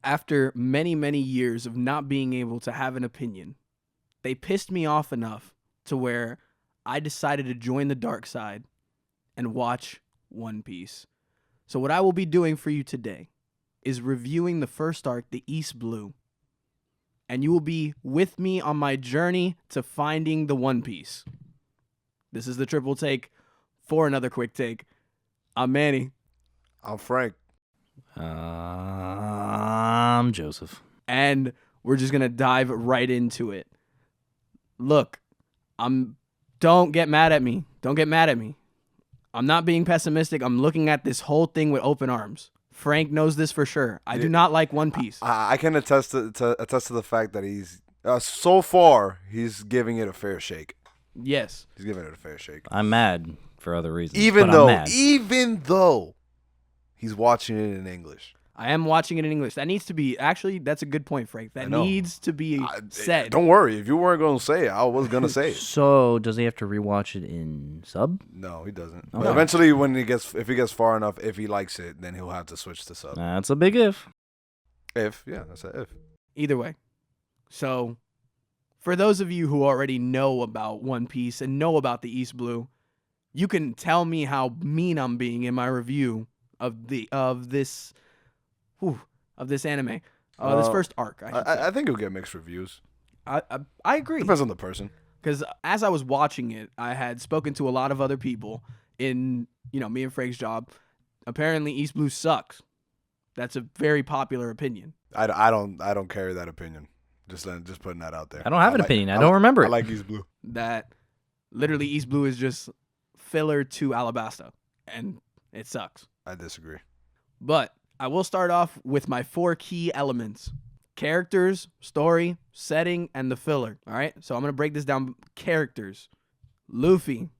After many, many years of not being able to have an opinion, they pissed me off enough to where I decided to join the dark side and watch One Piece. So what I will be doing for you today is reviewing the first arc, the East Blue. And you will be with me on my journey to finding the One Piece. This is the triple take for another quick take. I'm Manny. I'm Frank. I'm Joseph. And we're just going to dive right into it. Look, don't get mad at me. Don't get mad at me. I'm not being pessimistic. I'm looking at this whole thing with open arms. Frank knows this for sure. I do not like One Piece. I can attest to the fact that he's so far he's giving it a fair shake. Yes, he's giving it a fair shake. I'm mad for other reasons. Even though he's watching it in English. I am watching it in English. That needs to be that's a good point, Frank. That needs to be said. Don't worry, if you weren't going to say it, I was going to say it. So does he have to rewatch it in sub? No, he doesn't. Okay. But eventually, if he gets far enough, if he likes it, then he'll have to switch to sub. That's a big if. That's an if. Either way. So, for those of you who already know about One Piece and know about the East Blue, you can tell me how mean I'm being in my review of this anime. This first arc. I think you'll get mixed reviews. I agree. Depends on the person. Because as I was watching it, I had spoken to a lot of other people in, me and Frank's job. Apparently, East Blue sucks. That's a very popular opinion. I don't carry that opinion. Just putting that out there. I don't have an opinion. I don't remember it. I like East Blue. That literally East Blue is just filler to Alabasta, and it sucks. I disagree. But I will start off with my 4 key elements: characters, story, setting, and the filler. All right? So I'm going to break this down. Characters. Luffy.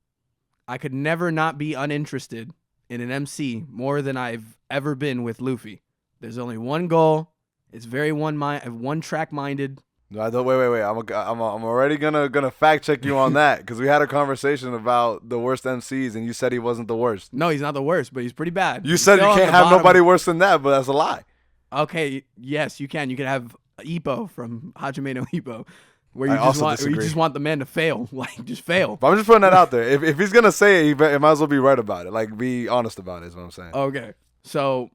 I could never not be uninterested in an MC more than I've ever been with Luffy. There's only one goal. It's very one-track minded. No, wait. I'm already gonna fact check you on that because we had a conversation about the worst MCs and you said he wasn't the worst. No, he's not the worst, but he's pretty bad. You said you can't have nobody worse than that, but that's a lie. Okay, yes, you can. You can have Ippo from Hajime no Ippo, where I you just want the man to fail, like just fail. But I'm just putting that out there. If he's gonna say it, he might as well be right about it. Like be honest about it. Is what I'm saying. Okay, so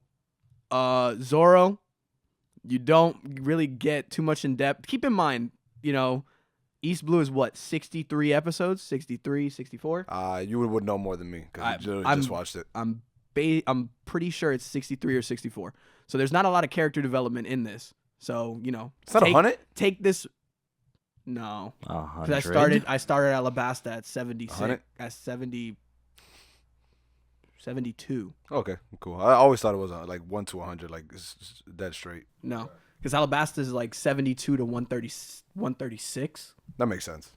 Zoro. You don't really get too much in depth. Keep in mind, East Blue is what, 63 episodes? 63, 64? You would know more than me because you just watched it. I'm pretty sure it's 63 or 64. So there's not a lot of character development in this. So, it's not 100? Take this. No. 100? I started Alabasta at 76. At 72. Okay, cool. I always thought it was like 1 to 100, like it's dead straight. No, because Alabasta is like 72 to 136. That makes sense.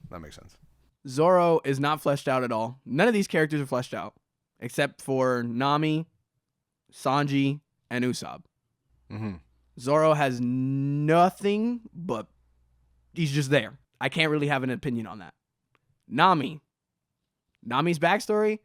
Zoro is not fleshed out at all. None of these characters are fleshed out, except for Nami, Sanji, and Usopp. Mm-hmm. Zoro has nothing, but he's just there. I can't really have an opinion on that. Nami's backstory.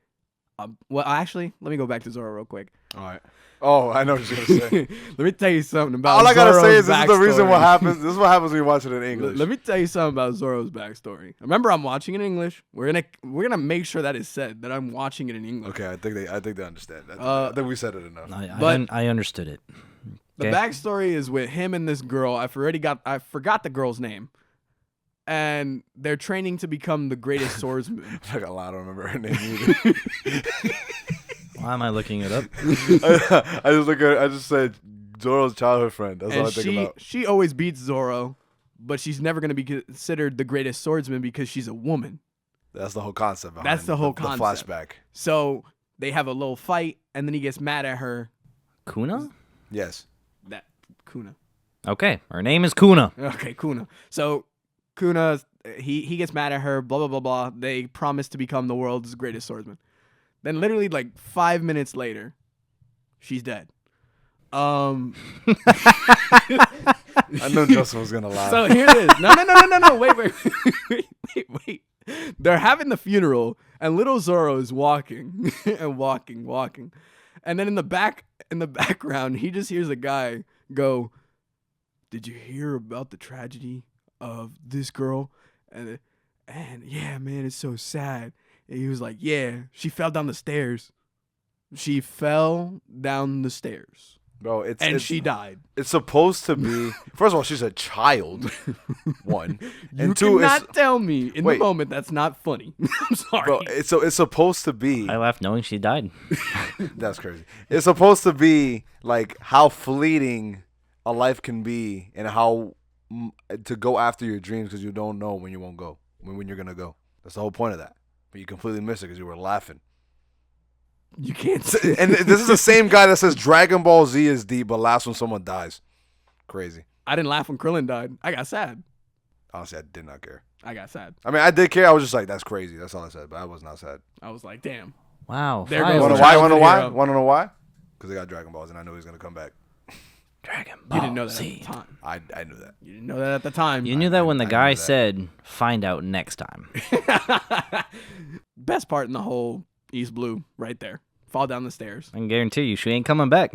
Well, actually, let me go back to Zoro real quick. All right. Oh, I know what you're gonna say. Let me tell you something about. All I gotta Zoro's say is this is the reason backstory. what happens. This is what happens when you watch it in English. Let me tell you something about Zoro's backstory. Remember, I'm watching it in English. We're gonna make sure that is said that I'm watching it in English. Okay, I think they understand. I think we said it enough. I understood it. The backstory is with him and this girl. I forgot the girl's name. And they're training to become the greatest swordsman. I don't remember her name either. Why am I looking it up? I just said Zoro's childhood friend. That's all I think about. She always beats Zoro, but she's never going to be considered the greatest swordsman because she's a woman. That's the whole concept. That's the whole concept. The flashback. So they have a little fight, and then he gets mad at her. Kuna? Yes. That Kuna. Okay, her name is Kuna. Okay, Kuna. So Kuna, he gets mad at her, blah, blah, blah, blah. They promise to become the world's greatest swordsman. Then literally like 5 minutes later, she's dead. I knew Joseph was going to lie. So here it is. No. Wait. They're having the funeral, and little Zoro is walking and walking. And then in the background, he just hears a guy go, did you hear about the tragedy of this girl? And yeah, man, it's so sad. And he was like, yeah, she fell down the stairs. She fell down the stairs. Bro, And she died. It's supposed to be. First of all, she's a child. One. You And two, cannot tell me in the Wait. moment that's not funny. I'm sorry. bro, it's supposed to be. I laughed knowing she died. That's crazy. It's supposed to be like how fleeting a life can be, and how to go after your dreams because you don't know when you won't go, when you're gonna go. That's the whole point of that. But you completely missed it because you were laughing. You can't say. And this is the same guy that says Dragon Ball Z is deep, but laughs when someone dies. Crazy. I didn't laugh when Krillin died. I got sad. Honestly, I did not care. I got sad. I mean, I did care. I was just like, that's crazy. That's all I said. But I was not sad. I was like, damn. Wow. There finally. goes Want the to why? Want to childhood why? hero. Want to know why? Because they got Dragon Balls, and I knew he was gonna come back. Dragon You Ball didn't know that Z. at the time. I knew that. You didn't know that at the time. You knew that when the I knew guy that. said, "Find out next time." Best part in the whole East Blue, right there. Fall down the stairs. I can guarantee you, she ain't coming back.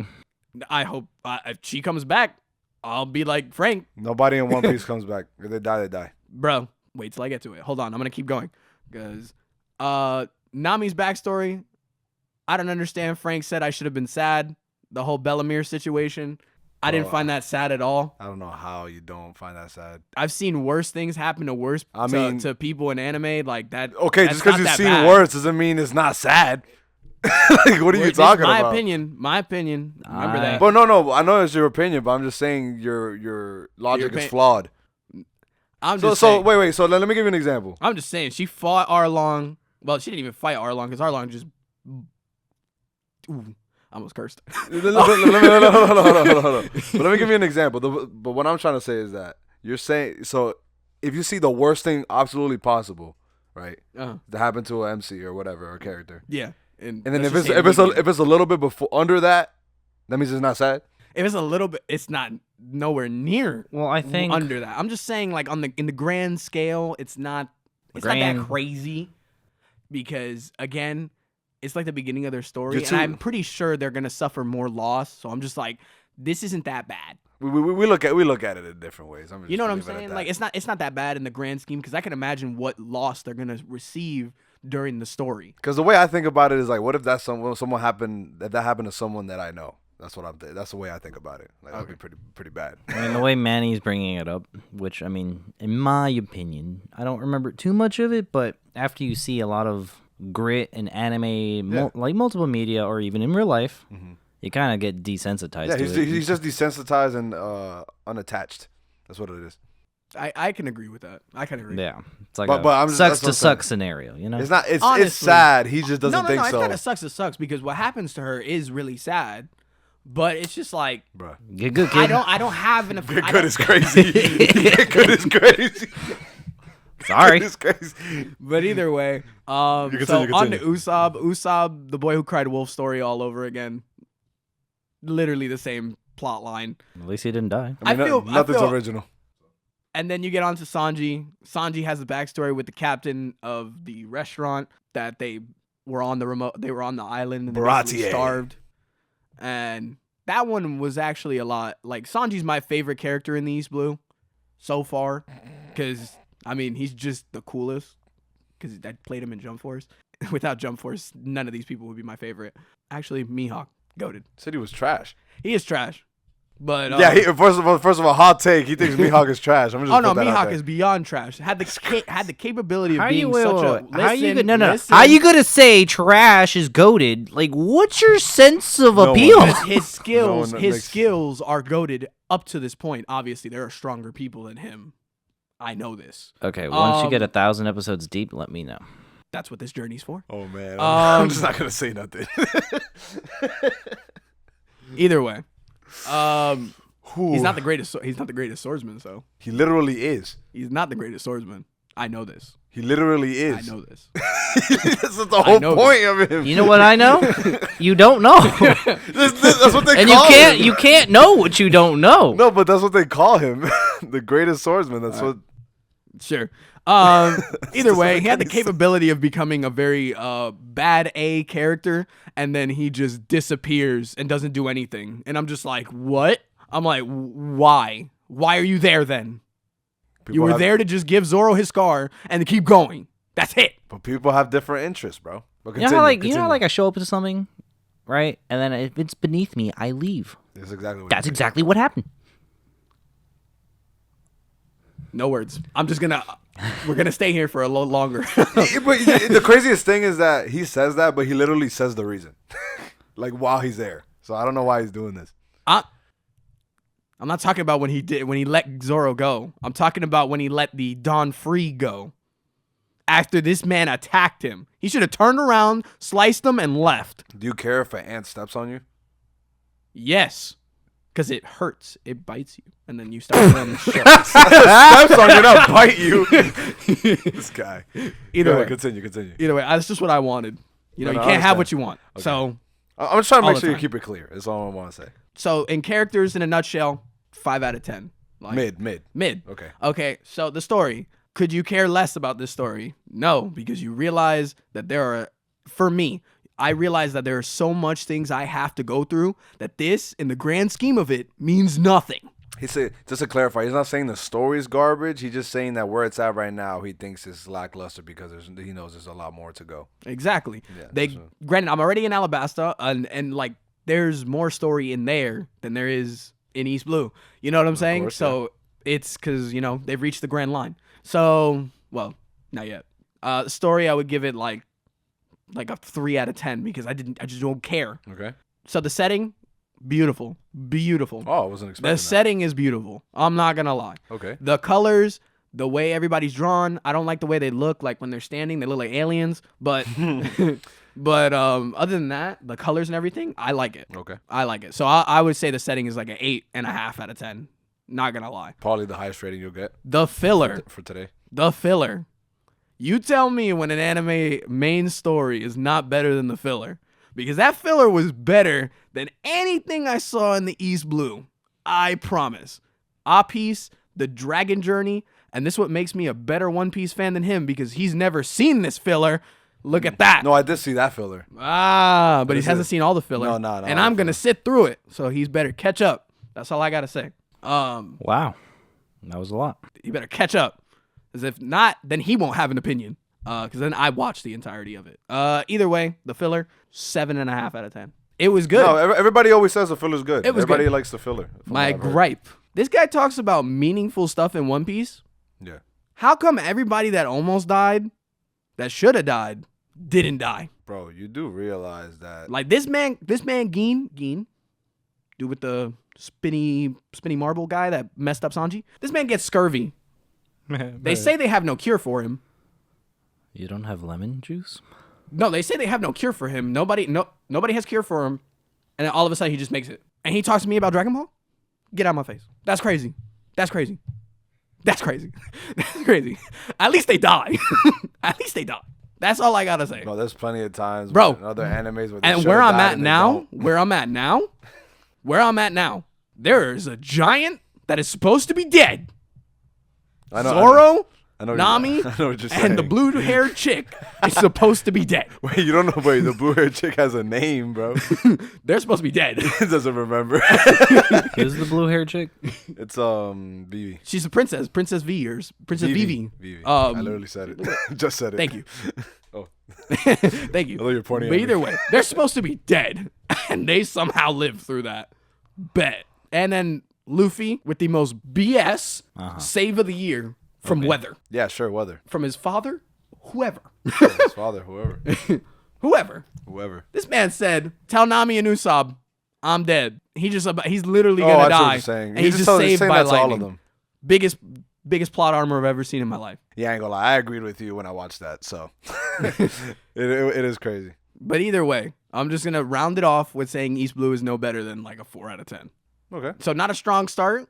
I hope if she comes back, I'll be like, Frank, Nobody in One Piece comes back. If they die, they die. bro, wait till I get to it. Hold on. I'm going to keep going. Because Nami's backstory, I don't understand. Frank said I should have been sad. The whole Bellamere situation. I didn't Bro, find that sad at all. I don't know how you don't find that sad. I've seen worse things happen to worse I mean- to people in anime like that. Okay, that's just because not you've that seen bad. worse doesn't mean it's not sad. Like, what are you This is talking my about? opinion. My opinion. Remember I- that. But no, I know it's your opinion, but I'm just saying your logic is opinion- flawed. I'm So just saying. wait. So let me give you an example. I'm just saying she fought Arlong. Well, she didn't even fight Arlong because Arlong just. Ooh, I almost cursed. Hold on. But let me give you an example. But what I'm trying to say is that you're saying, so if you see the worst thing absolutely possible, right, Uh-huh. to happen to an MC or whatever, or character, Yeah, and and then let's if just it's say if it's a little bit before under that, that means it's not sad. if it's a little bit, it's not nowhere near Well, I think under that. I'm just saying, like in the grand scale, it's not not that Grand- crazy because again, it's like the beginning of their story, You're and too- I'm pretty sure they're gonna suffer more loss. So I'm just like, this isn't that bad. We look at it in different ways. I'm just You know what I'm leave it at saying? that. Like it's not that bad in the grand scheme because I can imagine what loss they're gonna receive during the story. Because the way I think about it is like, what if that's someone happened that happened to someone that I know? That's what that's the way I think about it. Like that'd be pretty bad. I mean, the way Manny's bringing it up, which, I mean, in my opinion, I don't remember too much of it, but after you see a lot of grit in anime, like multiple media or even in real life, you kind of get desensitized Yeah, to it. he's just desensitized and unattached. That's what it is. I can agree with that. I can agree. Yeah. It's like But a I'm just- sucks that's to what I'm suck saying. scenario, you know? It's not. It's Honestly. sad. He just doesn't no, think it so. kind of sucks. It sucks because what happens to her is really sad, but it's just like Bruh. Get good, kid. I don't have an. Get good is crazy. Get good is crazy. Sorry. It's crazy. But either way, so continue, on to continue. Usopp, the boy who cried wolf story all over again. Literally the same plot line. At least he didn't die. I mean, I nothing's feel- original. And then you get on to Sanji. Sanji has a backstory with the captain of the restaurant that they were on the island and they basically Baratier. starved. And that one was actually a lot. Like Sanji's my favorite character in the East Blue so far cuz I mean, he's just the coolest cuz I played him in Jump Force. Without Jump Force, none of these people would be my favorite. Actually, Mihawk, goated. Said he was trash. He is trash. But Yeah. First of all, hot take. He thinks Mihawk is trash. I'm just. oh no, put that out Mihawk there. is beyond trash. Had the capability of How being you wait, such wait, a wait. How you listen, no no listen. how you gonna say trash is goaded? Like, what's your sense of No one appeal? is. Because his skills, No one his makes- skills are goaded up to this point. Obviously, there are stronger people than him. I know this. Okay, once you get Um, 1,000 episodes deep, let me know. That's what this journey's for. Oh man. Um, I'm just not gonna say nothing. Either way, he's not the greatest. He's not the greatest swordsman. So He literally is. he's not the greatest swordsman. I know this. He literally is. I know this. This is the whole know point of him. You know what I know? You don't know, That's what they and you call can't him. you can't know what you don't know. No, but that's what they call him. The greatest swordsman. That's what. Sure. Either way, he had the capability of becoming a very bad A character, and then he just disappears and doesn't do anything. And I'm just like, what? I'm like, why? Why are you there then? People You were there to just give Zoro his scar and to keep going. That's it. But people have different interests, bro. But You know how like I show up to something, right? And then if it's beneath me, I leave. That's exactly what That's exactly what happened. No words. We're gonna stay here for a little longer. But the craziest thing is that he says that, but he literally says the reason, like while he's there. So I don't know why he's doing this. I'm not talking about when he let Zoro go. I'm talking about when he let the Don Free go. After this man attacked him, he should have turned around, sliced him, and left. Do you care if an ant steps on you? Yes, because it hurts. It bites you, and then you start feeling the shit. Steps on you, not bite you. This guy. Either way, continue. Either way, that's just what I wanted. You know, No, you I can't have understand. what you want. Okay. So I'm just trying to All make the sure you time. keep it clear. That's all I want to say. So in characters, in a nutshell, 5 out of 10. Like, Mid. Mid. Okay. Okay, so the story. Could you care less about this story? No, because you realize that for me, I realize that there are so much things I have to go through that this, in the grand scheme of it, means nothing. He said, just to clarify, he's not saying the story's garbage. He's just saying that where it's at right now, he thinks it's lackluster because he knows there's a lot more to go. Exactly. Yeah, Granted, I'm already in Alabasta, and like there's more story in there than there is in East Blue. You know what I'm saying? course, So it's because they've reached the grand line. So well, not yet. Story, I would give it like a 3 out of 10 because I just don't care. Okay. So the setting, beautiful. Oh, I wasn't expecting The that. setting is beautiful. I'm not gonna lie. Okay. The colors, the way everybody's drawn, I don't like the way they look. Like when they're standing, they look like aliens. But other than that, the colors and everything, I like it. Okay. I like it. So I would say the setting is like an 8.5 out of 10. Not gonna lie. Probably the highest rating you'll get The filler. for today. The filler. You tell me when an anime main story is not better than the filler. Because that filler was better than anything I saw in the East Blue. I promise. Piece, the Dragon Journey, and this is what makes me a better One Piece fan than him because he's never seen this filler. Look at that. No, I did see that filler. But he is hasn't it? seen all the filler. No, And all I'm the going to sit through it. So he's better catch up. That's all I got to say. Wow. That was a lot. He better catch up. Because if not, then he won't have an opinion. Because then I watched the entirety of it. Either way, the filler, 7.5 out of 10. It was good. No, everybody always says the filler's good. It was Everybody good. likes the filler. from My what I've heard. gripe. This guy talks about meaningful stuff in One Piece. Yeah. How come everybody that almost died, that should have died, didn't die? Bro, you do realize that. Like this man Geen, dude with the spinny marble guy that messed up Sanji. This man gets scurvy. They say they have no cure for him. You don't have lemon juice? No, they say they have no cure for him. Nobody has cure for him. And then all of a sudden he just makes it. And he talks to me about Dragon Ball? Get out of my face. That's crazy. That's crazy. That's crazy. That's crazy. At least they die. At least they die. That's all I gotta say. No, there's plenty of times, Bro. in other animes where they And should've where I'm died at and they now, don't. there is a giant that is supposed to be dead. I know, Zoro, I know Nami, I know what you're saying. and the blue-haired chick is supposed to be dead. Wait, you don't know? Wait, the blue-haired chick has a name, bro. They're supposed to be dead. He doesn't remember. Who's the blue haired chick? It's Vivi. She's a princess, Princess V, or Princess Vivi. Vivi. I literally said it. Just said it. Thank you. Oh, Thank you. I thought you were pointing But at me. either way, they're supposed to be dead, and they somehow lived through that. Bet. And then Luffy with the most BS save of the year from weather. Yeah, sure, weather. From his father, whoever. His father, whoever. Whoever. This man said, tell Nami and Usopp, I'm dead. He's literally Oh, gonna I see what die. you're saying. And he's just he's saved saying by that to all lightning. of them. Biggest plot armor I've ever seen in my life. Yeah, I ain't gonna lie. I agreed with you when I watched that, so it is crazy. But either way, I'm just gonna round it off with saying East Blue is no better than like a 4 out of 10. Okay. So not a strong start,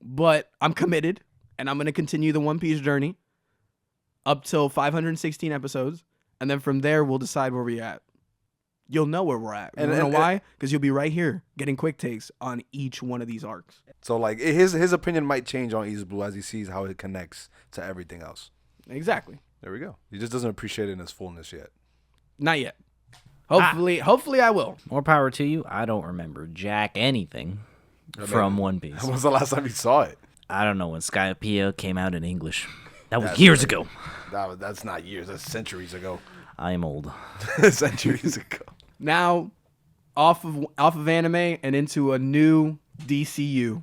but I'm committed, and I'm gonna continue the One Piece journey up till 516 episodes, and then from there we'll decide where we're at. You'll know where we're at. You know why? Because you'll be right here getting quick takes on each one of these arcs. So like his opinion might change on East Blue as he sees how it connects to everything else. Exactly. There we go. He just doesn't appreciate it in its fullness yet. Not yet. Hopefully I will. More power to you. I don't remember jack anything from One Piece. When was the last time you saw it? I don't know when Skypiea came out in English. That was That's years crazy. ago. That's not years. That's centuries ago. I am old. Centuries ago. Now, off of anime and into a new DCU,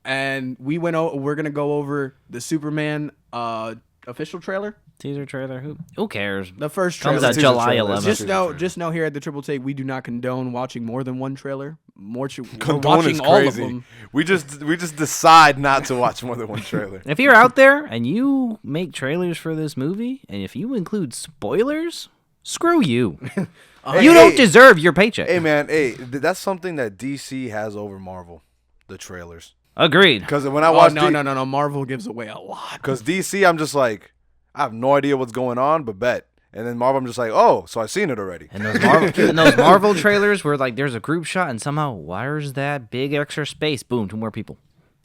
and we're gonna go over the Superman official trailer. Teaser trailer. Who cares? The first trailer. Comes out Teaser July trailer. 11th. Just know here at the Triple Take, we do not condone watching more than one trailer. We're Condone watching is all of crazy. them. We just decide not to watch more than one trailer. If you're out there and you make trailers for this movie, and if you include spoilers, screw you. You don't deserve your paycheck. Hey man, that's something that DC has over Marvel, the trailers. Agreed. Because when I watch, No. Marvel gives away a lot. Because DC, I'm just like, I have no idea what's going on, but bet. And then Marvel, I'm just like, oh, so I've seen it already. And those Marvel trailers where like there's a group shot and somehow where's that big extra space? Boom, 2 more people.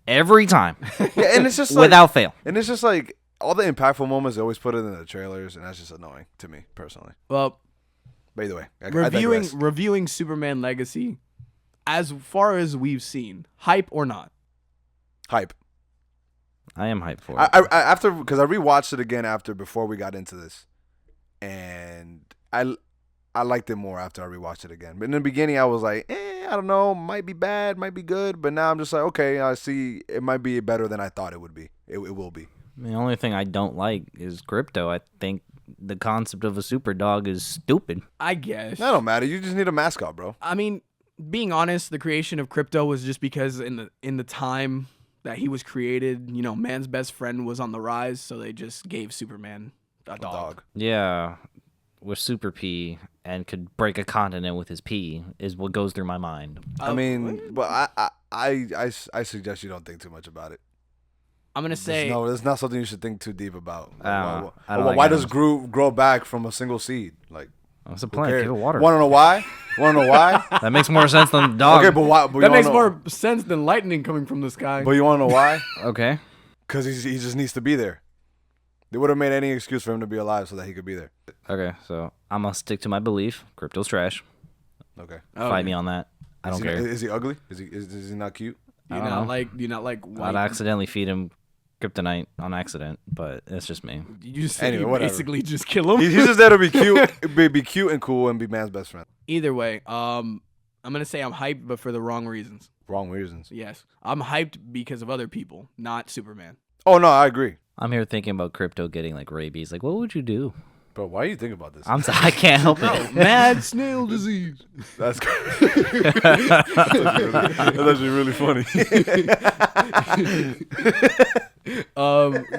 Every time. Yeah, and it's just like, Without fail. And it's just like all the impactful moments, they always put it in the trailers, and that's just annoying to me personally. Well, But either way, I digress. reviewing Superman Legacy, as far as we've seen, hype or not? Hype. I am hyped for it. I because I rewatched it again before we got into this, and I liked it more after I rewatched it again. But in the beginning, I was like, I don't know, might be bad, might be good. But now I'm just like, okay, I see it might be better than I thought it would be. It will be. The only thing I don't like is crypto. I think the concept of a super dog is stupid. I guess. That don't matter. You just need a mascot, bro. I mean, being honest, the creation of crypto was just because in the time that he was created, man's best friend was on the rise, so they just gave Superman a dog. Yeah, with super P and could break a continent with his P is what goes through my mind. I mean, but I suggest you don't think too much about it. I'm gonna say No, it's not something you should think too deep about. I don't like why does animals. grow back from a single seed? Like, What's the who point? cares? Give it water. Want to know why? Want to know why? That makes more sense than dog. Okay, but why? But that you makes wanna know- more sense than lightning coming from the sky. But you want to know why? Okay. Because he just needs to be there. They would have made any excuse for him to be alive so that he could be there. Okay, so I'm going to stick to my belief. Crypto's trash. Okay. Fight me on that. I don't care. Is he ugly? Is he not cute? Do you I don't not like I'd white? accidentally feed him kryptonite on accident, but it's just me. You just said Anyway, you whatever. basically just kill him. He's just there to be cute, be cute and cool, and be man's best friend. Either way, I'm gonna say I'm hyped, but for the wrong reasons. Wrong reasons. Yes, I'm hyped because of other people, not Superman. Oh no, I agree. I'm here thinking about crypto getting like rabies. Like, what would you do? But why are you thinking about this? I can't help it. Mad snail disease. That's actually really funny.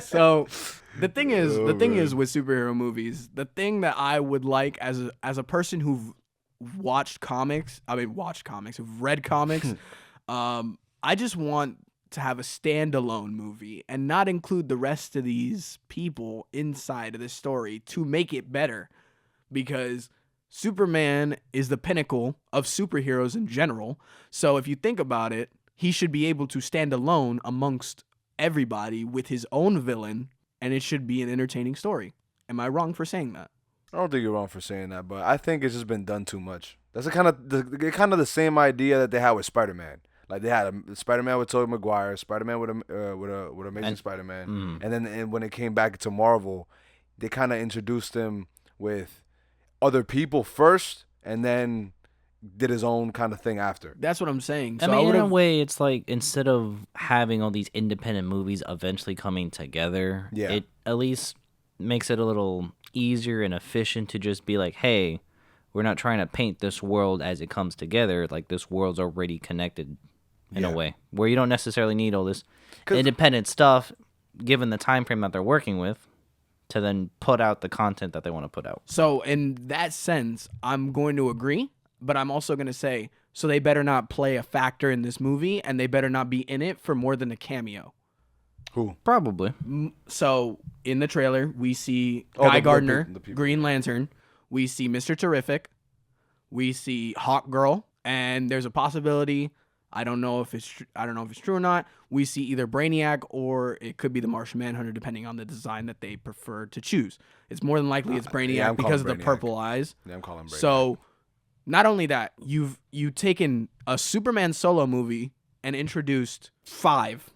So the thing is with superhero movies, the thing that I would like as a person who've watched comics, who've read comics, I just want to have a standalone movie and not include the rest of these people inside of the story to make it better, because Superman is the pinnacle of superheroes in general. So if you think about it, he should be able to stand alone amongst everybody with his own villain, and it should be an entertaining story. Am I wrong for saying that? I don't think you're wrong for saying that, but I think it's just been done too much. That's kind of the same idea that they had with Spider-Man. Like they had a Spider-Man with Tobey Maguire, Spider-Man with Amazing Spider-Man, and then when it came back to Marvel, they kind of introduced him with other people first, and then did his own kind of thing after. That's what I'm saying. I So mean, in a would've- way, it's like instead of having all these independent movies eventually coming together, Yeah. it at least makes it a little easier and efficient to just be like, hey, we're not trying to paint this world as it comes together. Like, this world's already connected in a way where you don't necessarily need all this independent stuff, given the time frame that they're working with, to then put out the content that they want to put out. So in that sense, I'm going to agree, but I'm also going to say, so they better not play a factor in this movie, and they better not be in it for more than a cameo. Who? Probably. So in the trailer, we see Guy Gardner, the people. Green Lantern. We see Mr. Terrific. We see Hawk Girl, and there's a possibility. I don't know if it's true or not. We see either Brainiac or it could be the Martian Manhunter, depending on the design that they prefer to choose. It's more than likely it's Brainiac I'm because of calling the Brainiac. purple eyes. Yeah, I'm calling Brainiac. So, not only that, you've taken a Superman solo movie and introduced five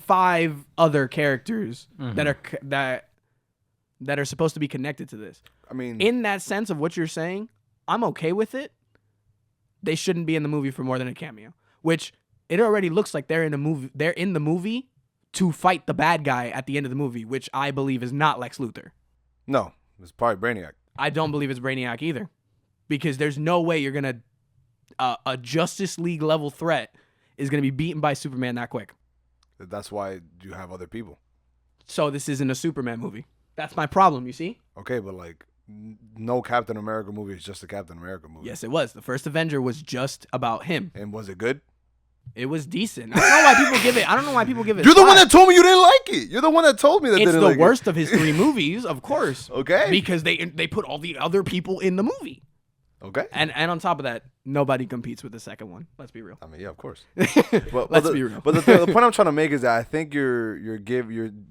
5 other characters Mm-hmm. that are supposed to be connected to this. I mean, In that sense of what you're saying, I'm okay with it. They shouldn't be in the movie for more than a cameo, which it already looks like they're in a movie. They're in the movie to fight the bad guy at the end of the movie, which I believe is not Lex Luthor. no, it's probably Brainiac. I don't believe it's Brainiac either, because there's no way you're gonna a Justice League level threat is gonna be beaten by Superman that quick. That's why you have other people. So this isn't a Superman movie. That's my problem. You see? Okay, but like, no Captain America movie is just a Captain America movie. Yes, it was. The first Avenger was just about him. And was it good? It was decent. I don't know why people give it. I don't know why people give it. You're the one slack. that told me you didn't like it. You're the one that told me that It's didn't the like worst of his 3 movies, of course. Okay. Because they put all the other people in the movie. Okay. And on top of that, nobody competes with the second one. Let's be real. I mean, yeah, of course. Let's be real. But the point I'm trying to make is that I think you're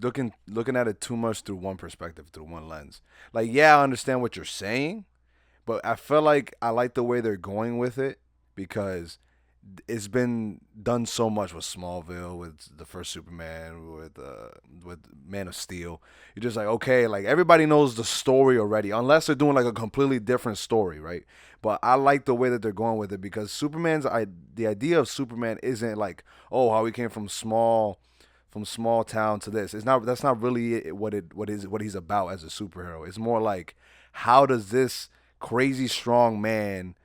looking at it too much through one perspective, through one lens. Like, yeah, I understand what you're saying, but I feel like I like the way they're going with it because it's been done so much with Smallville, with the first Superman, with Man of Steel. You're just like, okay, like everybody knows the story already, unless they're doing like a completely different story, right? But I like the way that they're going with it because the idea of Superman isn't like, oh, how he came from small town to this. That's not really what he's about as a superhero. It's more like, how does this crazy strong man,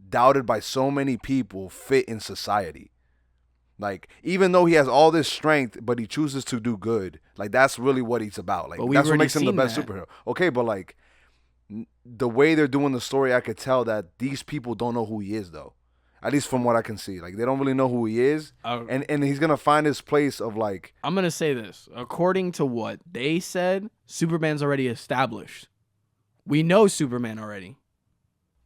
doubted by so many people, fit in society? Like, even though he has all this strength, but he chooses to do good. Like, that's really what he's about. Like, But we've that's what already makes him the seen best that. superhero. Okay, but like, the way they're doing the story, I could tell that these people don't know who he is, though. At least from what I can see, like, they don't really know who he is, and he's gonna find his place of like. I'm gonna say this. According to what they said, Superman's already established. We know Superman already.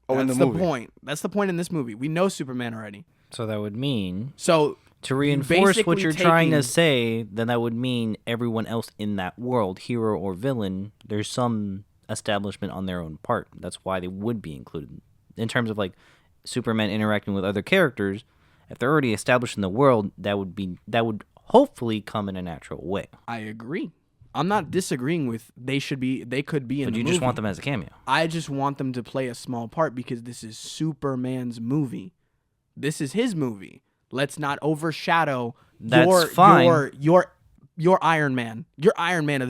Oh, in That's the the movie. point. That's the point in this movie. We know Superman already. So that would mean, So to reinforce what basically you're trying to taking- say, then that would mean everyone else in that world, hero or villain, there's some establishment on their own part. That's why they would be included. In terms of like Superman interacting with other characters, if they're already established in the world, that would hopefully come in a natural way. I agree. I'm not disagreeing with they could be in But the you movie. just want them as a cameo. I just want them to play a small part because this is Superman's movie. This is his movie. Let's not overshadow That's fine. your Iron Man. Your Iron Man of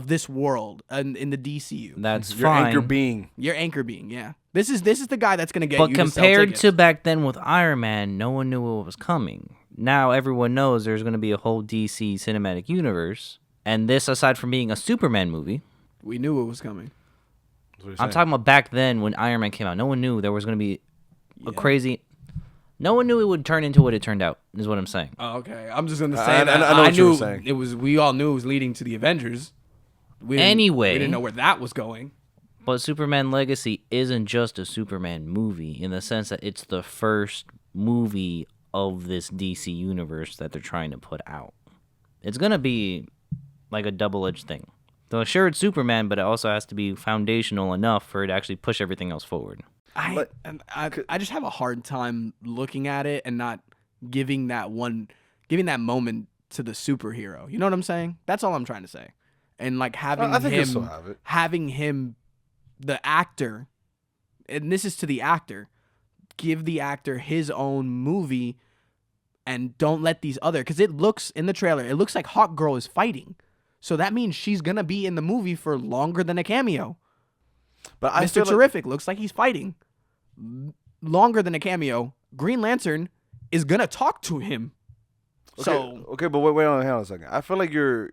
this world and in the DCU. That's Your fine. anchor being. Your anchor being, yeah. This is the guy that's gonna get But you to sell compared tickets. to back then with Iron Man, no one knew what was coming. Now everyone knows there's going to be a whole DC cinematic universe. And this, aside from being a Superman movie, we knew what was coming. That's what you're I'm saying. talking about back then when Iron Man came out. No one knew there was going to be a crazy... No one knew it would turn into what it turned out, is what I'm saying. Oh, okay. I'm just gonna say I that know what you were knew saying. it was. We all knew it was leading to the Avengers. We didn't know where that was going. But Superman Legacy isn't just a Superman movie in the sense that it's the first movie of this DC universe that they're trying to put out. It's going to be like a double-edged thing. So sure, it's Superman, but it also has to be foundational enough for it to actually push everything else forward. I just have a hard time looking at it and not giving that moment to the superhero. You know what I'm saying? That's all I'm trying to say. And like having I think you'll him, still have it. having him, the actor, and this is to the actor, give the actor his own movie, and don't let these other, because it looks in the trailer, it looks like Hawk Girl is fighting, so that means she's gonna be in the movie for longer than a cameo. But I Mr. feel like, Terrific looks like he's fighting longer than a cameo. Green Lantern is gonna talk to him. okay, but wait hang on a second. I feel like you're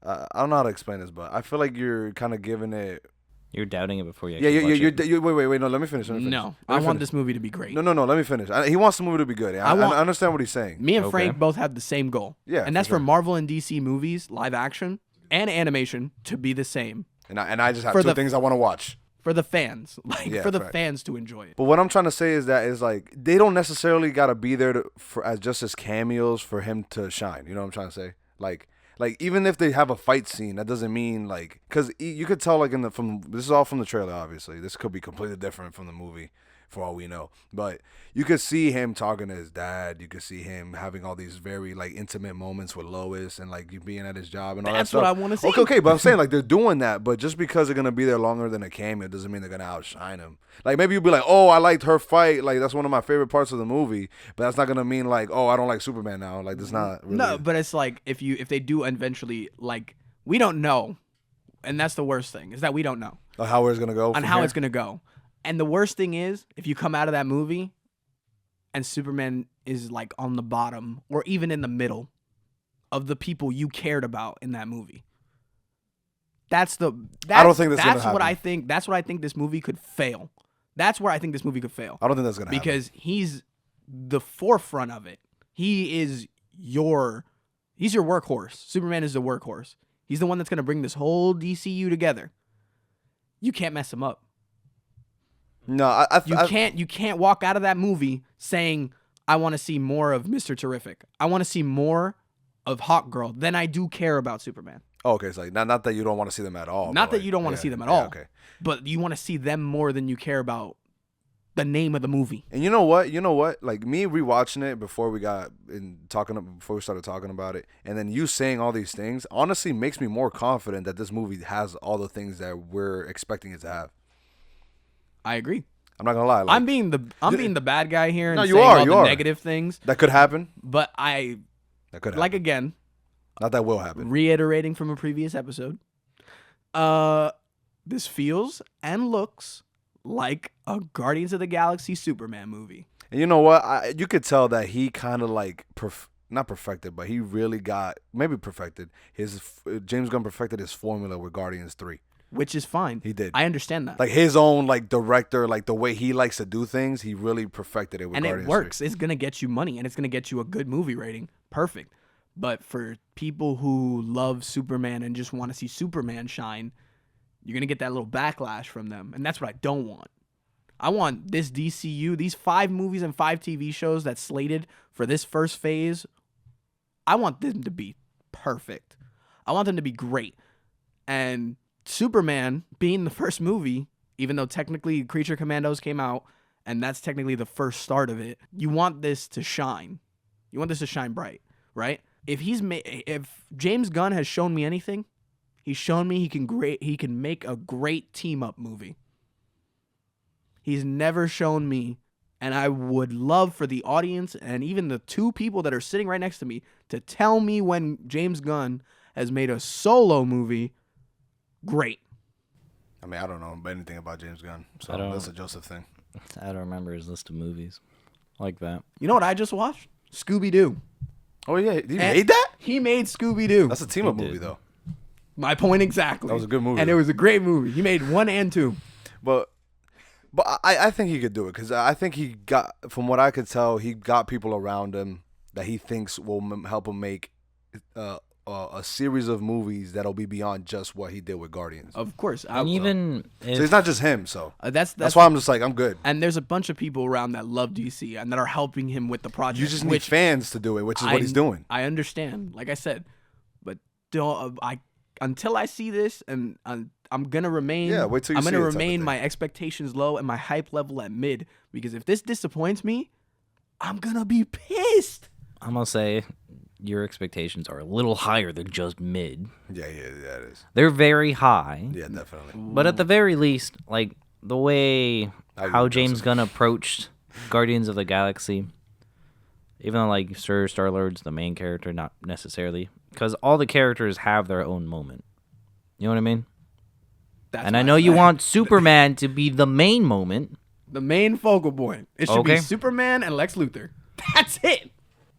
I don't know how to explain this, but I feel like you're kind of giving it. You're doubting it before you Yeah, actually watch it. you're wait. No, let me finish. No, I want this movie to be great. No. Let me finish. He wants the movie to be good. I understand what he's saying. Me and Okay. Frank both have the same goal. Yeah, and that's for for sure. Marvel and DC movies, live action and animation, to be the same And I just have For two the- things I want to watch. for the fans, Yeah, for the fact. fans to enjoy it. But what I'm trying to say is like they don't necessarily gotta be there as cameos for him to shine. You know what I'm trying to say? Like even if they have a fight scene, that doesn't mean like, because you could tell like this is all from the trailer. Obviously, this could be completely different from the movie. for all we know. But you could see him talking to his dad. You could see him having all these very like intimate moments with Lois and like you being at his job and all that That's stuff. what I want to see. Okay, but I'm saying like they're doing that, but just because they're gonna be there longer than a cameo doesn't mean they're gonna outshine him. Like maybe you'll be like, oh, I liked her fight, like that's one of my favorite parts of the movie, but that's not gonna mean like, oh, I don't like Superman now. Like that's not really. No, but it's like if they do eventually, like we don't know, and that's the worst thing is that we don't know How it's gonna go on from how here? it's gonna go. And the worst thing is if you come out of that movie and Superman is like on the bottom or even in the middle of the people you cared about in that movie. I don't think that's gonna what happen. I think. That's what I think this movie could fail. That's where I think this movie could fail. I don't think that's gonna happen. Because he's the forefront of it. He's your workhorse. Superman is the workhorse. He's the one that's going to bring this whole DCU together. You can't mess him up. No, You can't walk out of that movie saying I want to see more of Mr. Terrific. I want to see more of Hawkgirl than I do care about Superman. Oh, okay, it's like not that you don't want to see them at all. Not but that like, you don't want to yeah, see them at yeah, all. Okay. But you want to see them more than you care about the name of the movie. And you know what? Like me rewatching it before we started talking about it, and then you saying all these things, honestly makes me more confident that this movie has all the things that we're expecting it to have. I agree. I'm not gonna lie. Like, I'm being the bad guy here and No, you saying are, all you the are. negative things. that could happen. But That could happen. like again, Not that will happen. reiterating from a previous episode, this feels and looks like a Guardians of the Galaxy Superman movie. And you know what? You could tell that he kind of like not perfected, but he really got maybe perfected his James Gunn perfected his formula with Guardians 3. Which is fine. He did. I understand that. Like his own like director, like the way he likes to do things, he really perfected it with And Guardians it works. It's going to get you money and it's going to get you a good movie rating. Perfect. But for people who love Superman and just want to see Superman shine, you're going to get that little backlash from them. And that's what I don't want. I want this DCU, these 5 movies and 5 TV shows that's slated for this first phase, I want them to be perfect. I want them to be great. And Superman being the first movie, even though technically Creature Commandos came out, and that's technically the first start of it, you want this to shine. You want this to shine bright, right? If James Gunn has shown me anything, he's shown me he can make a great team-up movie. He's never shown me, and I would love for the audience and even the 2 people that are sitting right next to me to tell me when James Gunn has made a solo movie great. I mean, I don't know anything about James Gunn, so I don't- that's a Joseph thing. I don't remember his list of movies like that. You know what I just watched? Scooby-Doo. Oh yeah, he made that? He made Scooby-Doo. That's a team-up He movie did. though. My point exactly. That was a good movie. And it was a great movie. He made 1 and 2. But I think he could do it because I think he got, from what I could tell, he got people around him that he thinks will help him make a series of movies that'll be beyond just what he did with Guardians. Of course. And even if, So it's not just him. So That's why I'm just like, I'm good. And there's a bunch of people around that love DC and that are helping him with the project. You just need which fans to do it, which is what he's doing. I understand, like I said, but until I see this, and I'm gonna remain. Yeah, wait till you I'm see gonna it type of remain thing. my expectations low and my hype level at mid, because if this disappoints me, I'm gonna be pissed. I'm gonna say your expectations are a little higher than just mid. Yeah, it is. They're very high. Yeah, definitely. But at the very least, like the way I how agree with James Joseph. Gunn approached Guardians of the Galaxy, even though like Sir Star-Lord's the main character, not necessarily, because all the characters have their own moment. You know what I mean? That's And I why know you want Superman to be the main moment. the main focal point. It should Okay. be Superman and Lex Luthor. That's it.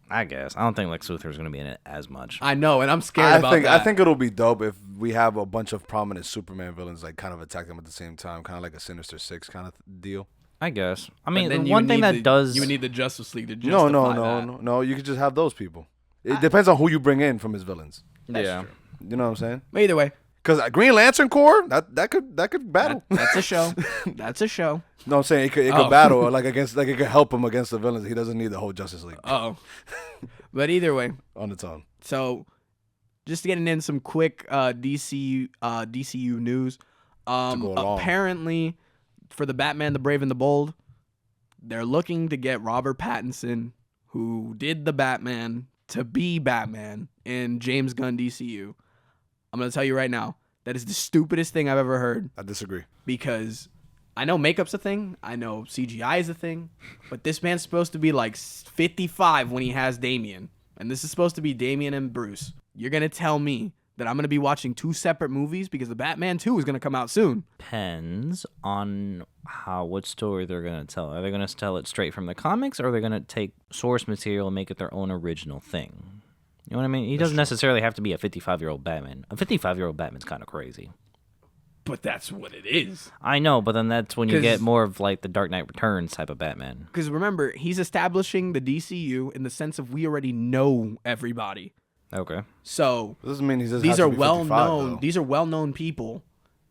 I guess. I don't think Lex Luthor is going to be in it as much. I know, and I'm scared about that. I think it'll be dope if we have a bunch of prominent Superman villains like kind of attack them at the same time, kind of like a Sinister Six kind of deal. I guess. I But mean, then the you one would thing need that does... you would need the Justice League to justify No. You could just have those people. It depends on who you bring in from his villains. yeah. You know what I'm saying? But either way, Because Green Lantern Corps, that could battle. that's a show. That's a show. No, I'm saying it could Oh. battle like against, like it could help him against the villains. He doesn't need the whole Justice League Oh, but either way, on its own. so just getting in some quick DCU news. go along. Apparently, for the Batman, the Brave and the Bold, they're looking to get Robert Pattinson, who did the Batman, to be Batman in James Gunn DCU. I'm going to tell you right now, that is the stupidest thing I've ever heard. I disagree. Because I know makeup's a thing. I know CGI is a thing. But this man's supposed to be like 55 when he has Damian. And this is supposed to be Damian and Bruce. You're going to tell me that I'm going to be watching 2 separate movies because the Batman 2 is going to come out soon. Depends on what story they're going to tell. Are they going to tell it straight from the comics, or are they going to take source material and make it their own original thing? You know what I mean? He doesn't necessarily have to be a 55-year-old Batman. A 55-year-old Batman's kind of crazy. But that's what it is. I know, but then that's when you get more of like the Dark Knight Returns type of Batman. Because remember, he's establishing the DCU in the sense of we already know everybody. Okay. So This doesn't mean these are well known. These are well known people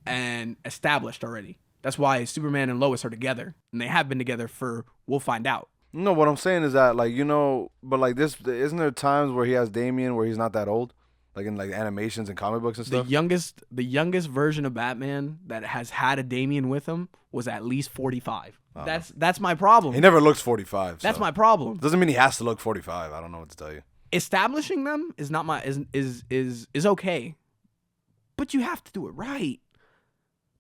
and established already. That's why Superman and Lois are together, and they have been together for. We'll find out. No, what I'm saying is that, like, you know, but like this, isn't there times where he has Damian where he's not that old, like in like animations and comic books and stuff? The youngest version of Batman that has had a Damian with him was at least 45. That's my problem. He never looks 45. That's so. my problem. Doesn't mean he has to look 45. I don't know what to tell you. Establishing them is not my is okay, but you have to do it right.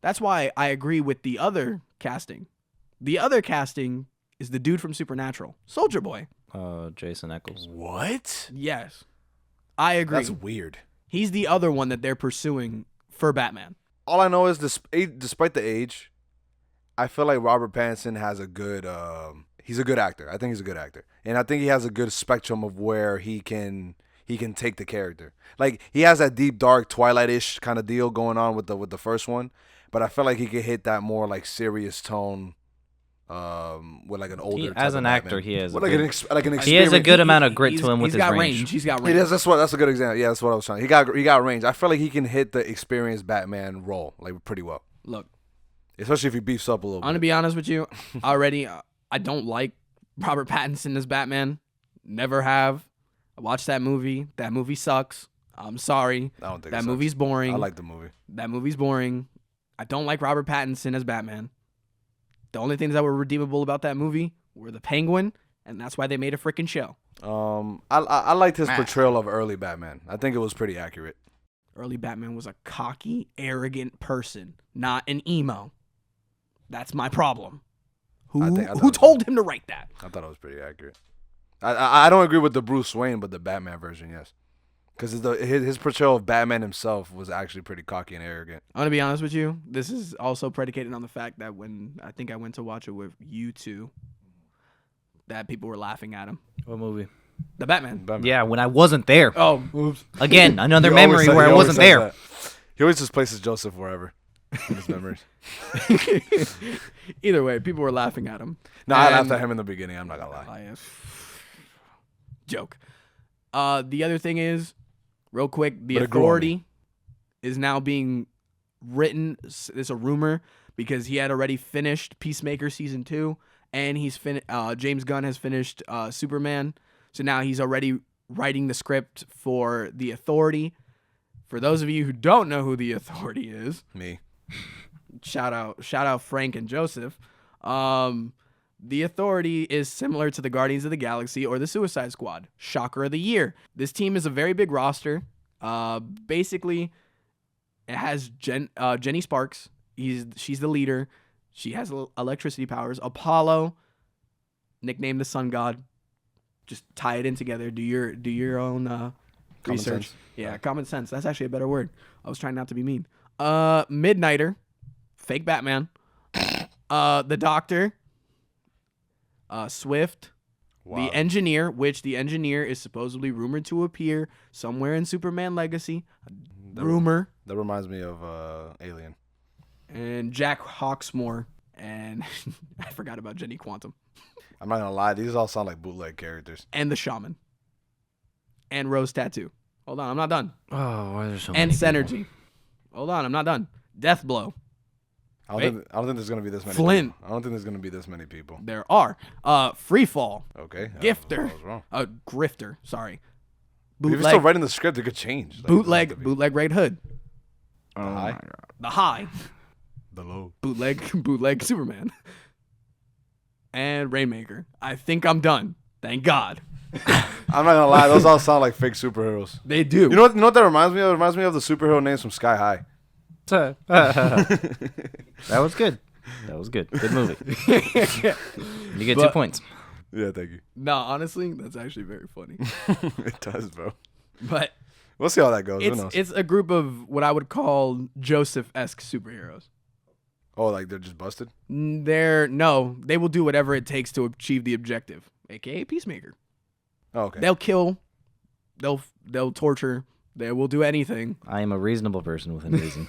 That's why I agree with the other casting. The other casting is the dude from Supernatural, Soldier Boy. Jason Eccles. What? Yes, I agree. That's weird. He's the other one that they're pursuing for Batman. All I know is despite the age, I feel like Robert Pattinson has a good. He's a good actor. I think he's a good actor, and I think he has a good spectrum of where he can take the character. Like he has that deep, dark, Twilight-ish kind of deal going on with the first one, but I feel like he could hit that more like serious tone. With like an older. As an actor, Batman. he has. With like an experience. He has a good amount of grit to him with He's his got range. He's got range. It is, that's a good example. Yeah, that's what I was trying. He got range. I feel like he can hit the experienced Batman role like pretty well. Look, especially if he beefs up a little I'm gonna be honest with you. Already, I don't like Robert Pattinson as Batman. Never have. I watched that movie. That movie sucks. I'm sorry. I don't think that it movie's sucks. boring. I like the movie. That movie's boring. I don't like Robert Pattinson as Batman. The only things that were redeemable about that movie were the Penguin, and that's why they made a freaking show. I liked his portrayal of early Batman. I think it was pretty accurate. Early Batman was a cocky, arrogant person, not an emo. That's my problem. Who told him to write that? I thought it was pretty accurate. I don't agree with the Bruce Wayne, but the Batman version, yes. Because his portrayal of Batman himself was actually pretty cocky and arrogant. I'm going to be honest with you. This is also predicated on the fact that when I think I went to watch it with you two, that people were laughing at him. What movie? The Batman. Yeah, when I wasn't there. Oh, oops. Again, another memory where I wasn't there. That. He always just places Joseph wherever in his memories. Either way, people were laughing at him. No, I laughed at him in the beginning. I'm not going to lie. Joke. The other thing is, real quick, The Authority is now being written. It's a rumor because he had already finished Peacemaker season 2, and James Gunn has finished Superman. So now he's already writing the script for The Authority. For those of you who don't know who The Authority is, me. Shout out Frank and Joseph. The Authority is similar to the Guardians of the Galaxy or the Suicide Squad. Shocker of the year. This team is a very big roster. Basically, it has Jenny Sparks. She's the leader. She has electricity powers. Apollo, nicknamed the Sun God. Just tie it in together. Do your own research. Sense. Yeah, common sense. That's actually a better word. I was trying not to be mean. Midnighter, fake Batman. The Doctor. Swift, wow. The Engineer, which the Engineer is supposedly rumored to appear somewhere in Superman Legacy. Rumor. That reminds me of Alien. And Jack Hawksmoor, and I forgot about Jenny Quantum. I'm not gonna lie, these all sound like bootleg characters. And the Shaman. And Rose Tattoo. Hold on, I'm not done. Oh, why are there so and many Synergy. people? Hold on, I'm not done. Death Blow. I don't think there's gonna be this many. Flint. People. I don't think there's gonna be this many people. There are. Freefall. Okay. Gifter. I was wrong. Grifter. Sorry. If you're still writing the script, it could change. Like, bootleg Red Hood. The high. The high. The low. Bootleg Superman. and Rainmaker. I think I'm done. Thank God. I'm not gonna lie, those all sound like fake superheroes. They do. You know what that reminds me of? It reminds me of the superhero names from Sky High. That was good. That was good. Good movie. You get 2 points. Yeah, thank you. No, honestly, that's actually very funny. It does, bro. But We'll see how that goes. Who knows? it's a group of what I would call Joseph-esque superheroes. Oh, like they're just busted? They will do whatever it takes to achieve the objective, aka Peacemaker. Oh, okay. They'll kill, they'll torture, they will do anything. I am a reasonable person within reason.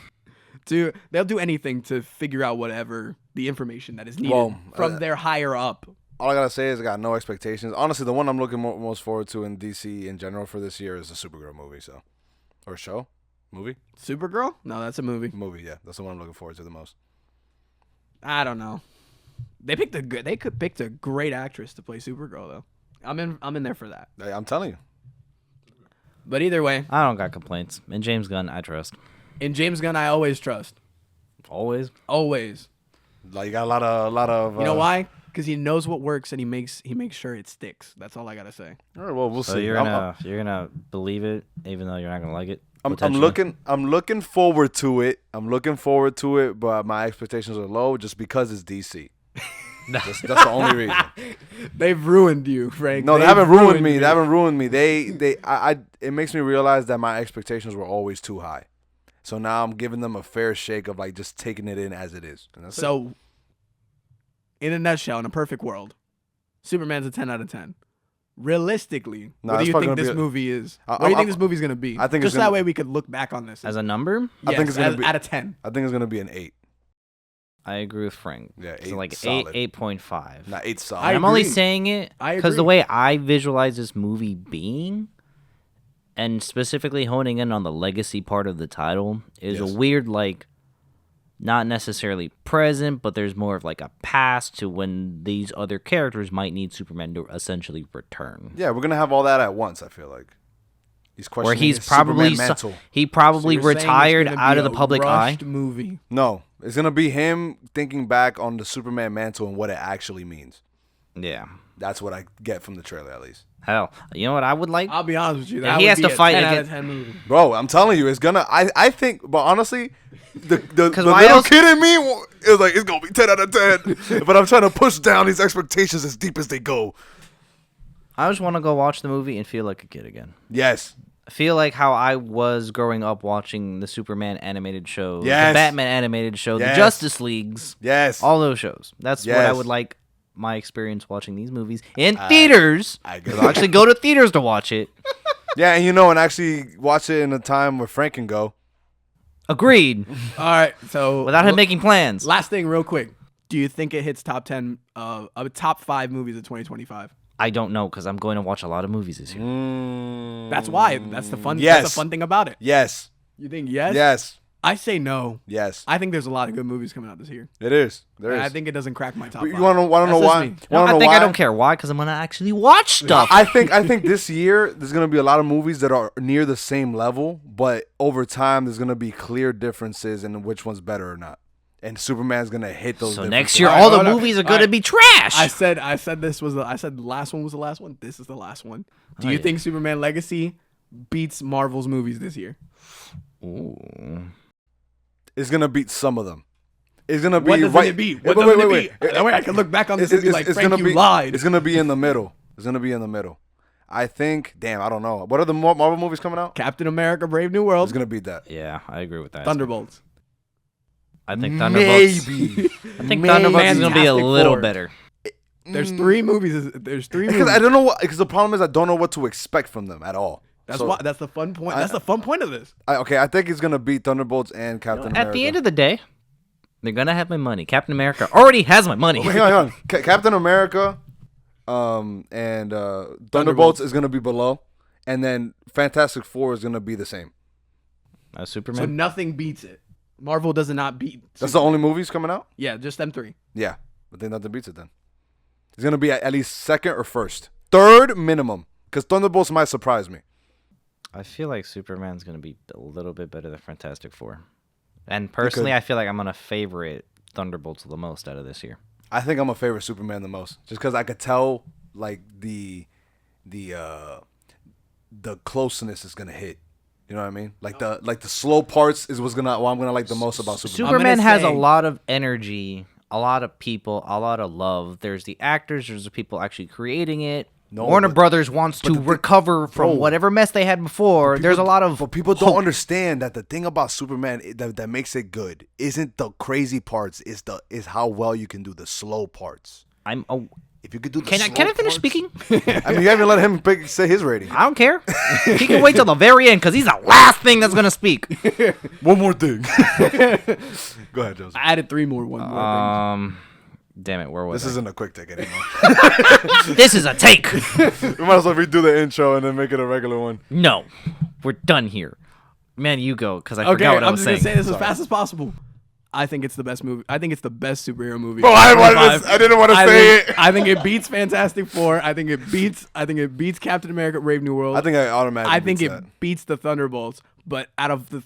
They'll do anything to figure out whatever the information that is needed from their higher up. All I gotta say is I got no expectations. Honestly, the one I'm looking most forward to in DC in general for this year is the Supergirl movie. Or show, movie, Supergirl? No, that's a movie. movie. Yeah, that's the one I'm looking forward to the most. I don't know. They could pick a great actress to play Supergirl though. I'm in there for that. I'm telling you. But either way, I don't got complaints. And James Gunn, I trust. in James Gunn, I always trust. Always. Always. Like you got a lot of. You know why? Because he knows what works and he makes sure it sticks. That's all I gotta say. All right, well, we'll So see. you're gonna believe it, even though you're not gonna like it. I'm potentially? looking forward to it. But my expectations are low just because it's DC. That's the only reason. They've ruined you, Frank. No, they They've haven't ruined me. you. They haven't ruined me. It makes me realize that my expectations were always too high. So now I'm giving them a fair shake of like just taking it in as it is. And that's it. So, in a nutshell, in a perfect world, Superman's a 10 out of 10. Realistically, No, what do it's you probably think gonna this be movie is? I- What do you I- think this movie's gonna be? I think just it's gonna- that way we could look back on this. As a number, I think it's gonna be out of 10. I think it's gonna be an 8. I agree with Frank. Yeah, So 8 like solid. 8.5. Not 8 solid. I I'm only agree. saying it I because the agree. way I visualize this movie being, and specifically honing in on the legacy part of the title, is Yes. a weird, like, not necessarily present, but there's more of like a past to when these other characters might need Superman to essentially return. Yeah, we're gonna have all that at once. I feel like he's Where questioning he's his probably Superman mantle. he probably So you're saying it's retired gonna out be of the a public eye. rushed movie. No, it's gonna be him thinking back on the Superman mantle and what it actually means. Yeah. That's what I get from the trailer, at least. Hell, you know what I would like? I'll be honest with you. Yeah, That he would has be to a fight 10 out against- of 10 movie. Bro, I'm telling you, it's gonna. I think, but honestly, the why little else- kid in me is like it's gonna be 10 out of 10. But I'm trying to push down these expectations as deep as they go. I just want to go watch the movie and feel like a kid again. Yes, I feel like how I was growing up watching the Superman animated show, Yes. the Batman animated show, Yes. the Justice Leagues, yes. all those shows. That's what I Yes. would like my experience watching these movies in theaters. I 'Cause get I'll actually go to theaters to watch it. Yeah, and actually watch it in a time where Frank can go. Agreed. All right, so Without him making plans. last thing, real quick. Do you think it hits top 10, top 5 movies of 2025? I don't know because I'm going to watch a lot of movies this year. That's why. That's the fun. Yes. That's the fun thing about it. Yes, You think yes? yes, I say no. yes. I think there's a lot of good movies coming out this year. It is. There And is. I think it doesn't crack my top But 5. you want to know That's just why? me. No, Wanna I know think why? I don't care why because I'm going to actually watch stuff. I think this year there's gonna be a lot of movies that are near the same level, but over time there's gonna be clear differences in which one's better or not. And Superman's gonna hit those. So differences. next year, All right, all the hold on. movies are All going to right. be trash. I said the last one was the last one. This is the last one. Do Oh, you yeah. think Superman Legacy beats Marvel's movies this year? Ooh. It's gonna beat some of them. It's gonna be What doesn't right. it beat? Wait, What doesn't it wait. beat? That way I can look back on this and be like, Frank, gonna you lied. It's gonna be in the middle. It's gonna be in the middle. I think. Damn, I don't know. What are the Marvel movies coming out? Captain America: Brave New World, It's gonna beat that. Yeah, I agree with that. Thunderbolts. I think Thunderbolts. Maybe. I think Thunderbolts is going to be a Fantastic little Four. better. There's 3 movies. There's 3 Because movies. I don't know what. Because the problem is I don't know what to expect from them at all. That's So, why. That's the fun point. That's the fun point of this. I think it's gonna beat Thunderbolts and Captain America. At the end of the day, they're going to have my money. Captain America already has my money. Hang on. Captain America, and Thunderbolts is gonna be below, and then Fantastic Four is gonna be the same. So Superman. nothing beats it. Marvel does not beat. That's the only movies coming out. Yeah, just them 3. Yeah, I think nothing beats it then. It's gonna be at least second or first, third minimum, because Thunderbolts might surprise me. I feel like Superman's going to be a little bit better than Fantastic Four. And personally, I feel like I'm going to favorite Thunderbolts the most out of this year. I think I'm a favorite Superman the most, just because I could tell like the closeness is gonna hit. You know what I mean? Like the slow parts is what I'm gonna like the most about Superman. Superman has a say- lot of energy, a lot of people, a lot of love. There's the actors, there's the people actually creating it. No, Warner but- Brothers wants to recover from Bro, whatever mess they had before. There's a lot of But people don't understand that the thing about Superman that makes it good isn't the crazy parts. Is how well you can do the slow parts. If you could do the Can I slow finish parts- speaking? I mean, you haven't let him say his rating. I don't care. He can wait till the very end because he's the last thing that's gonna speak. One more thing. Go ahead, Joseph. I added 3 more. One more. Damn it, where was This I? isn't a quick take anymore. This is a take. We might as well redo the intro and then make it a regular one. No, we're done here. Man, you go because I Okay, forgot what I I'm was just saying. gonna say this as fast as possible. I think it's the best movie. I think it's the best superhero movie. Bro, I didn't want to say it. I think it beats Fantastic Four. I think it beats Captain America: Brave New World. I think I automatically. I think beats it that. beats the Thunderbolts. But out of the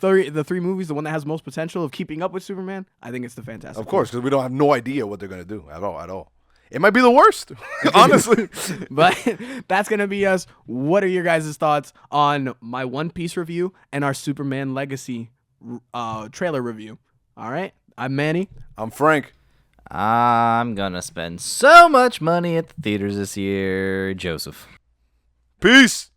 three movies, the one that has most potential of keeping up with Superman, I think it's the Fantastic Of course, because we don't have no idea what they're gonna do at all. It might be the worst, honestly. Four. But that's gonna be us. What are your guys' thoughts on my One Piece review and our Superman Legacy trailer review? All right, I'm Manny. I'm Frank. I'm gonna spend so much money at the theaters this year, Joseph. Peace.